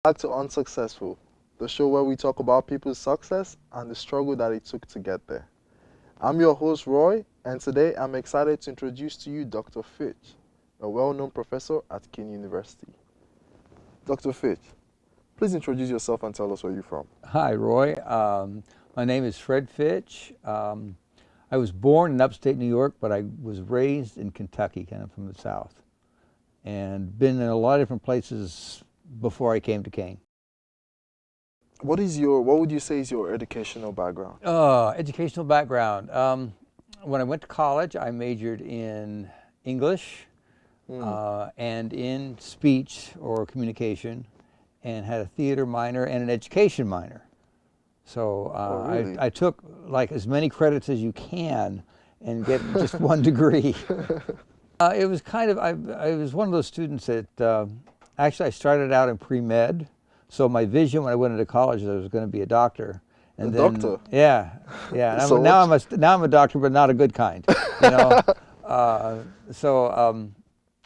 Back to Unsuccessful, the show where we talk about people's success and the struggle that it took to get there. I'm your host, Roy, and today I'm excited to introduce to you Dr. Fitch, a well-known professor at King University. Dr. Fitch, please introduce yourself and tell us where you're from. Hi, Roy. My name is Fred Fitch. I was born in upstate New York, but I was raised in Kentucky, kind of from the South, and been in a lot of different places before I came to King. What would you say is your educational background? Educational background. When I went to college, I majored in English and in speech or communication, and had a theater minor and an education minor. So Really? I took like as many credits as you can and get just one degree. It was kind of, I was one of those students that actually I started out in pre-med. So my vision when I went into college was I was going to be a doctor. And A then, doctor? Yeah, yeah. And So now I'm a doctor, but not a good kind. You know,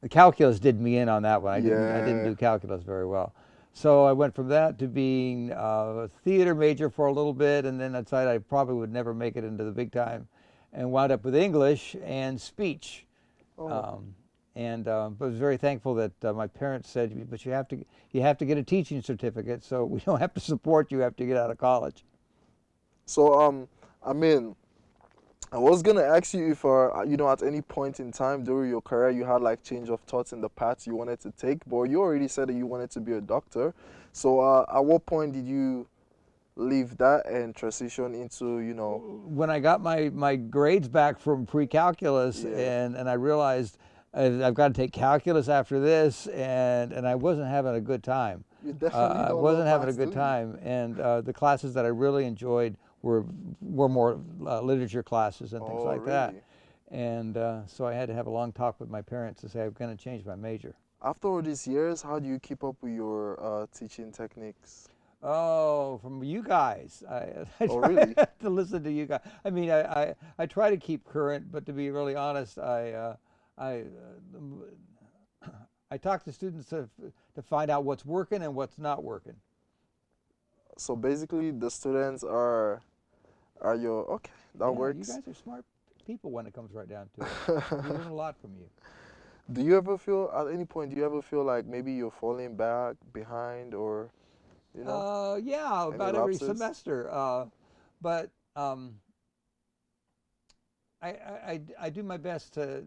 the calculus did me in on that one. I didn't do calculus very well. So I went from that to being a theater major for a little bit, and then I decided I probably would never make it into the big time, and wound up with English and speech. Oh. But I was very thankful that my parents said, "But you have to get a teaching certificate, so we don't have to support you after you get out of college." So, I mean, I was gonna ask you if, at any point in time during your career you had like change of thoughts in the path you wanted to take, but you already said that you wanted to be a doctor. So, at what point did you leave that and transition into, When I got my grades back from pre-calculus, Yeah. and I realized I've got to take calculus after this, and I wasn't having a good time. You definitely I don't wasn't know having a maths, good do you? time, and the classes that I really enjoyed were more literature classes and things Oh, like that. really? And so I had to have a long talk with my parents to say I'm going to change my major. After all these years, how do you keep up with your teaching techniques? Oh, from you guys. I Oh, try really? to listen to you guys. I mean, I try to keep current, but to be really honest, I, I talk to students to find out what's working and what's not working. So basically, the students are your okay. That Yeah, you works. guys are smart people when it comes right down to it. We learn a lot from you. Do you ever feel, at any point, do you ever feel like maybe you're falling back behind or, you know, Yeah, any about every lapses? semester. But I do my best to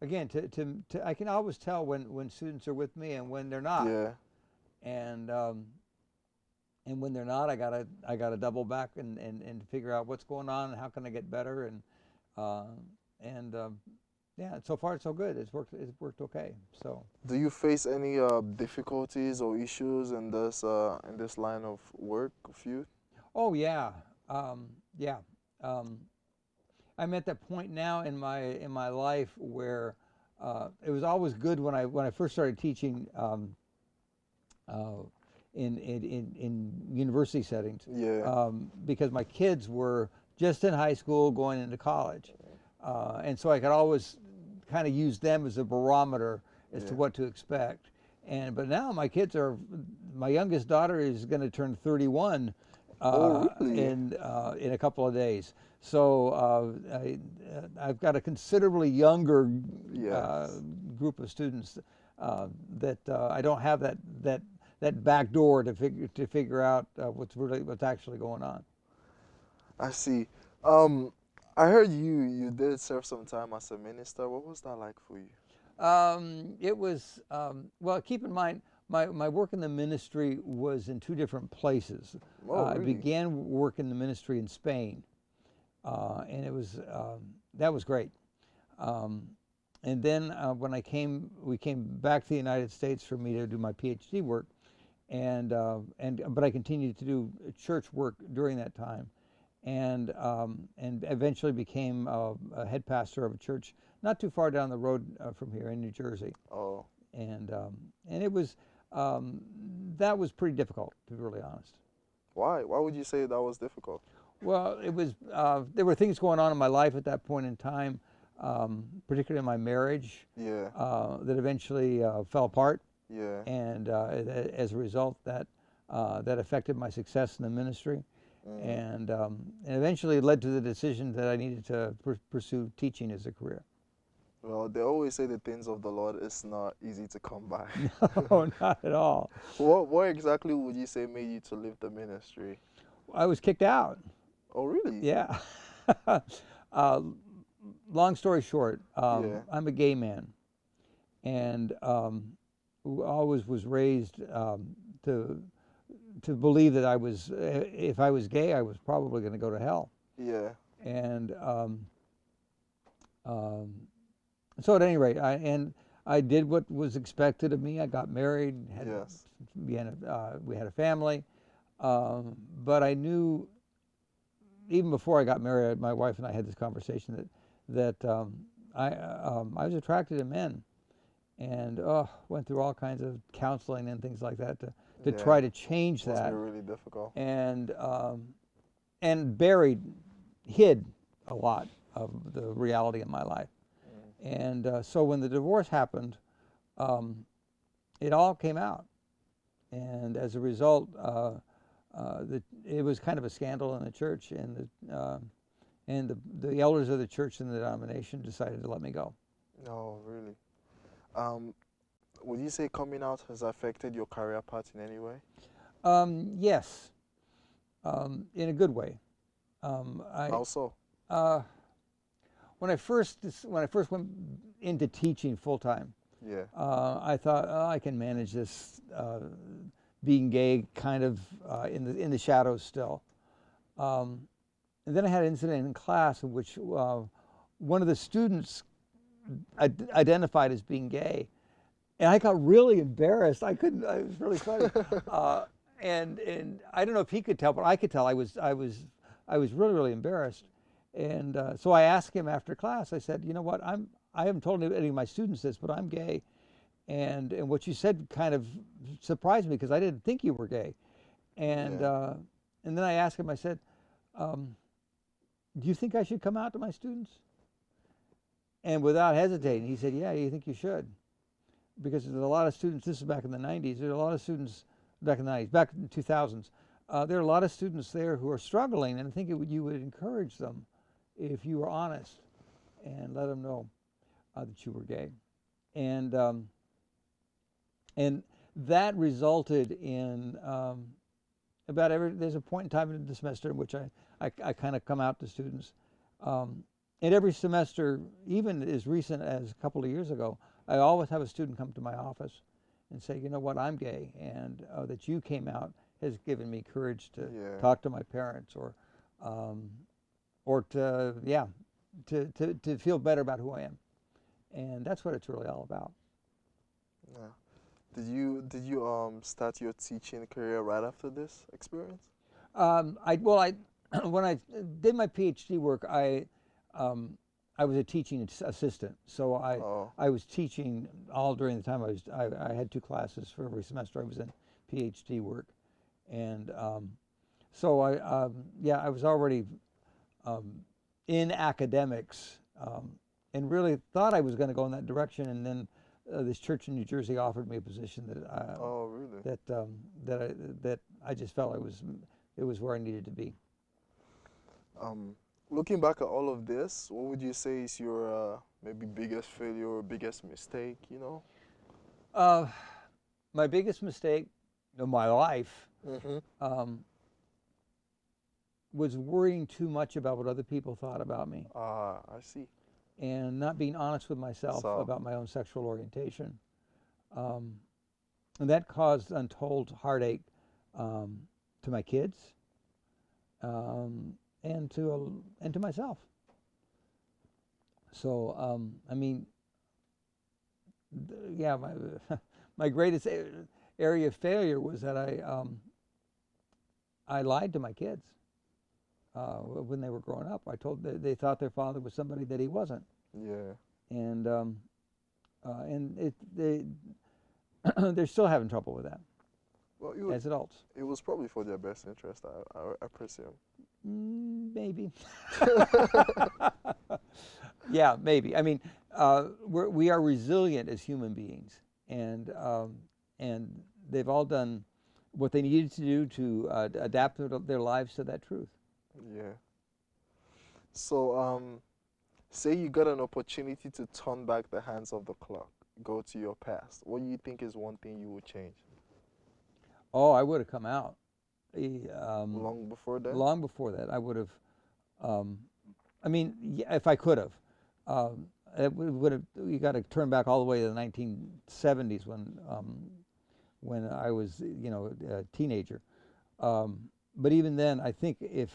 again to I can always tell when students are with me and when they're not, Yeah, and um, and when they're not, I gotta double back and figure out what's going on and how can I get better, uh, and yeah, so far so good. It's worked okay. So. do you face any difficulties or issues in this line of work of you? Oh yeah, yeah. Um, I'm at that point now in my life where it was always good when I first started teaching uh, in university settings, Yeah, because my kids were just in high school going into college, and so I could always kind of use them as a barometer as to yeah. what to expect. But now my youngest daughter is going to turn 31 Oh, really? in a couple of days. So I've got a considerably younger uh, Yes. group of students that I don't have that back door to figure out what's actually going on. I see. Um, I heard you did serve some time as a minister. What was that like for you? It was well. Keep in mind, my work in the ministry was in two different places. Oh, I really? began work in the ministry in Spain, and it was that was great. Um, and then when we came back to the United States for me to do my PhD work, but I continued to do church work during that time, and eventually became a head pastor of a church not too far down the road from here in New Jersey, Oh, and it was that was pretty difficult, to be really honest. why? Why would you say that was difficult? Well, it was there were things going on in my life at that point in time, particularly in my marriage, Yeah. that eventually fell apart. Yeah. and as a result, that affected my success in the ministry, Mm. and eventually led to the decision that I needed to pursue teaching as a career. Well, they always say the things of the Lord is not easy to come by. No, not at all. What exactly would you say made you to leave the ministry? I was kicked out. Oh, really? Yeah. uh, Long story short, Yeah. I'm a gay man, and always was raised to believe that if I was gay, I was probably going to go to hell. Yeah. And um, so at any rate, I did what was expected of me. I got married, Yes. we had a family, but I knew even before I got married, my wife and I had this conversation that I was attracted to men, and went through all kinds of counseling and things like that to Yeah. try to change Must be that, really difficult. and buried, hid a lot of the reality of my life. Mm. And so when the divorce happened, it all came out, and as a result, it was kind of a scandal in the church, and the elders of the church and the denomination decided to let me go. No, really. Um, would you say coming out has affected your career path in any way? Yes, in a good way. I How so? uh, when I first went into teaching full time, Yeah. I thought, oh, I can manage this, being gay, kind of in the shadows still. Um, and then I had an incident in class in which one of the students identified as being gay, and I got really embarrassed. I couldn't. It was really funny, and I don't know if he could tell, but I could tell. I was really embarrassed, and so I asked him after class. I said, you know what? I haven't told any of my students this, but I'm gay, and what you said kind of surprised me because I didn't think you were gay, and Yeah. uh, and then I asked him. I said, um, do you think I should come out to my students? And without hesitating, he said, yeah, you think you should. Because there's a lot of students, this is back in the 90s, there are a lot of students, back in the 90s, back in the 2000s, there are a lot of students there who are struggling, and I think you would encourage them if you were honest and let them know that you were gay. And, um, and that resulted in there's a point in time in the semester in which I kind of come out to students. And every semester, even as recent as a couple of years ago, I always have a student come to my office and say, you know what, I'm gay, and that you came out has given me courage to Yeah. talk to my parents, or to, yeah, to feel better about who I am. And that's what it's really all about. Yeah. Did you start your teaching career right after this experience? Well, I when I did my PhD work, um, I was a teaching assistant, so Oh. I was teaching all during the time I had two classes for every semester I was in PhD work, and so yeah, I was already um, in academics, and really thought I was going to go in that direction, and then this church in New Jersey offered me a position Oh, really? that I just felt it was where I needed to be. Um, Looking back at all of this, what would you say is your maybe biggest failure or biggest mistake? You know? Uh, my biggest mistake of my life Mm-hmm. um, was worrying too much about what other people thought about me, Ah, I see. and not being honest with myself So, about my own sexual orientation. Um, and that caused untold heartache um, to my kids, um, and to myself. So I mean, yeah, my my greatest area of failure was that I lied to my kids when they were growing up. They thought their father was somebody that he wasn't, yeah. and they're still having trouble with that Well, as adults. it was probably for their best interest, I presume. Maybe. Yeah, maybe. I mean, we are resilient as human beings, and and they've all done what they needed to do to adapt their lives to that truth. Yeah. So, say you got an opportunity to turn back the hands of the clock, go to your past. What do you think is one thing you would change? Oh, I would have come out Long before then? long before that. I would have. Um, I mean, yeah, if I could have, it would have. You got to turn back all the way to the 1970s when I was, a teenager. But even then, I think if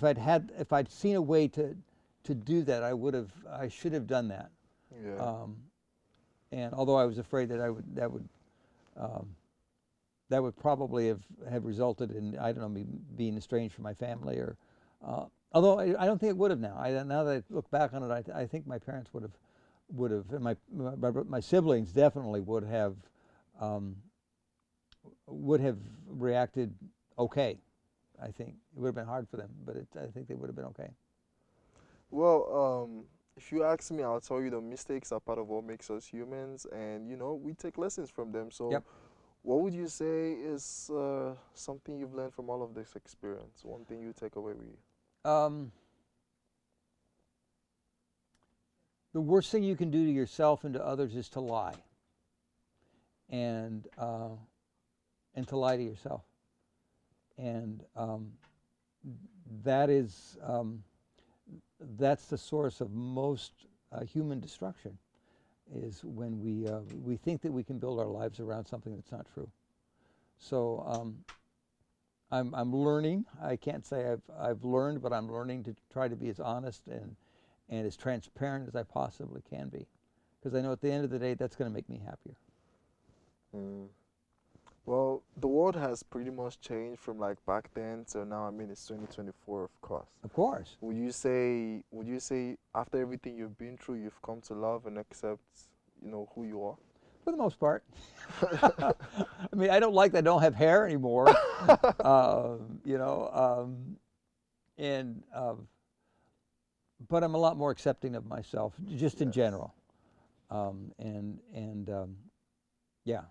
I'd seen a way to do that, I should have done that. Yeah. Um, and although I was afraid that um, that would probably have resulted in, I don't know, me being estranged from my family, or although I don't think it would have now. Now that I look back on it, I think my parents would have, and my siblings definitely um, would have reacted okay. I think it would have been hard for them, but I think they would have been okay. Well, if you ask me, I'll tell you the mistakes are part of what makes us humans, and we take lessons from them. So, Yep. what would you say is something you've learned from all of this experience? One thing you take away with you? Um, the worst thing you can do to yourself and to others is to lie, and uh, and to lie to yourself, and that is that's the source of most human destruction. Is when we think that we can build our lives around something that's not true. So I'm learning. I can't say I've learned, but I'm learning to try to be as honest and as transparent as I possibly can be, because I know at the end of the day that's going to make me happier. Mm. Well, the world has pretty much changed from like back then till now. I mean, it's 2024, of course. Of course, Would you say after everything you've been through, you've come to love and accept, who you are? for the most part. I mean, I don't like that I don't have hair anymore. You know, and but I'm a lot more accepting of myself, just in Yes. general. And yeah.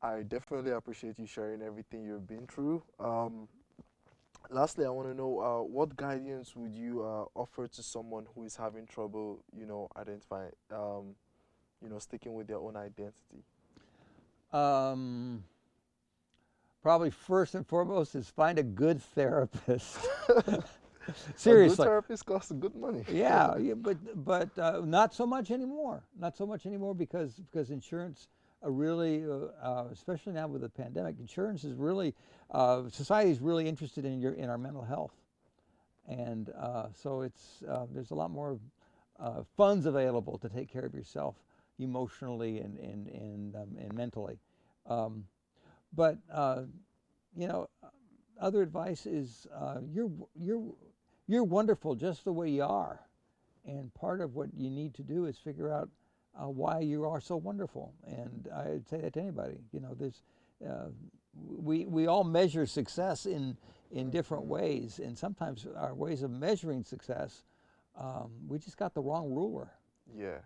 I definitely appreciate you sharing everything you've been through. Lastly, I want to know what guidance would you offer to someone who is having trouble, identifying, sticking with their own identity? Um, Probably first and foremost is find a good therapist. A good Seriously. therapist costs good money. Yeah, yeah, but not so much anymore. Not so much anymore because insurance really, especially now with the pandemic, insurance is really society is really interested in our mental health, and so it's there's a lot more funds available to take care of yourself emotionally and mentally. Um, but you know, other advice is you're wonderful just the way you are. And part of what you need to do is figure out why you are so wonderful. And I'd say that to anybody. Uh, we all measure success in different Hmm. ways, and sometimes our ways of measuring success, we just got the wrong ruler. Yeah.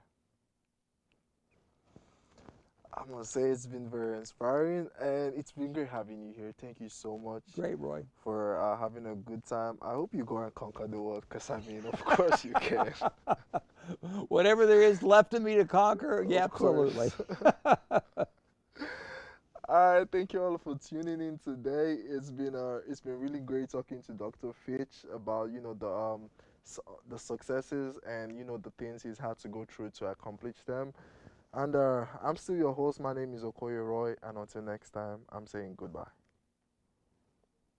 I must say it's been very inspiring and it's been great having you here. Thank you so much Great, Roy. for having a good time. I hope you go and conquer the world because, I mean, of course you can. Whatever there is left of me to conquer, yeah, Of absolutely. course. All right, thank you all for tuning in today. It's been really great talking to Dr. Fitch about the successes and the things he's had to go through to accomplish them. And I'm still your host. My name is Okoye Roy, and until next time, I'm saying goodbye.